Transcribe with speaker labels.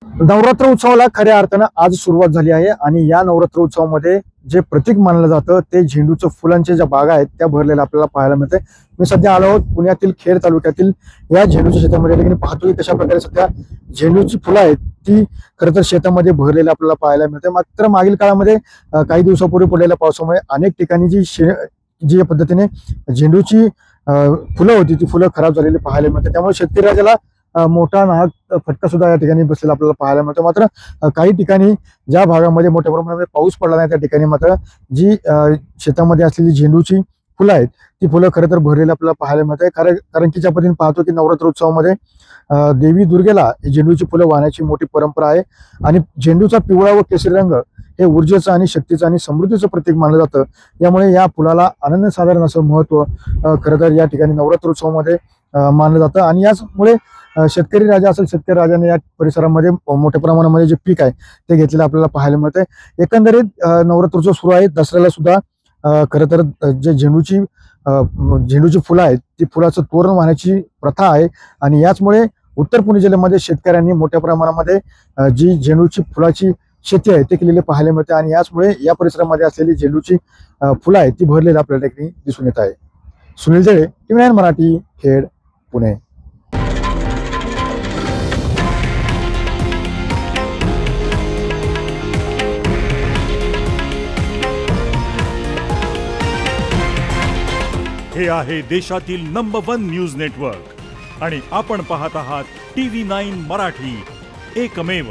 Speaker 1: नवरात्र उत्सवाला खऱ्या अर्थानं आज सुरुवात झाली आहे आणि या नवरात्र उत्सवामध्ये जे प्रतीक मानलं जातं ते झेंडूचं फुलांच्या ज्या बागा आहेत त्या भरलेल्या आपल्याला पाहायला मिळते। मी सध्या आलो आहोत पुण्यातील खेड तालुक्यातील या झेंडूच्या शेतामध्ये, लेकिन पाहतोय कशा प्रकारे सध्या झेंडूची फुलं आहेत ती खरं तर शेतामध्ये भरलेली आपल्याला पाहायला मिळते। मात्र मागील काळामध्ये काही दिवसापूर्वी पडलेल्या पावसामुळे अनेक ठिकाणी जी पद्धतीने झेंडूची फुलं होती ती फुलं खराब झालेली पाहायला मिळते। त्यामुळे शेतकरी राजाला मोठा नाहक फटका सुद्धा या ठिकाणी बसलेला आपल्याला पाहायला मिळतो। मात्र काही ठिकाणी ज्या भागामध्ये मोठ्या प्रमाणामध्ये पाऊस पडला नाही त्या ठिकाणी मात्र जी शेतामध्ये असलेली झेंडूची फुलं आहेत ती फुलं खरं तर भरलेली आपल्याला पाहायला मिळते। कारण की ज्या पद्धतीने पाहतो की नवरात्र उत्सवामध्ये देवी दुर्गेला झेंडूची फुलं वाहण्याची मोठी परंपरा आहे आणि झेंडूचा पिवळा व केशरी रंग हे ऊर्जेचं आणि शक्तीचं आणि समृद्धीचं प्रतीक मानलं जातं। यामुळे या फुलाला अनन्यसाधारण असं महत्त्व खरं तर या ठिकाणी नवरात्र उत्सवामध्ये मानलं जातं आणि याचमुळे शेतकरी राजा असेल, शेतकरी राजाने या परिसरामध्ये मोठ्या प्रमाणामध्ये जे पीक आहे ते घेतलेलं आपल्याला पाहायला मिळतंय। एकंदरीत नवरात्रोत्सव सुरू आहे, दसऱ्याला सुद्धा खरं तर जे झेंडूची फुलं आहेत ती फुलाचं तोरण वाहण्याची प्रथा आहे आणि याचमुळे उत्तर पुणे जिल्ह्यामध्ये शेतकऱ्यांनी मोठ्या प्रमाणामध्ये जी झेंडूची फुलाची शेती आहे ते केलेले पाहायला मिळते आणि याचमुळे या परिसरामध्ये असलेली झेंडूची फुलं आहेत ती भरलेली आपल्याला ठिकाणी दिसून येत आहे। सुनील जेळे, टीव्ही 9 मराठी, खेड, पुणे।
Speaker 2: हे आहे देशातील नंबर 1 न्यूज नेटवर्क आणि आपण पाहत आहात टीव्ही 9 मराठी, एकमेव।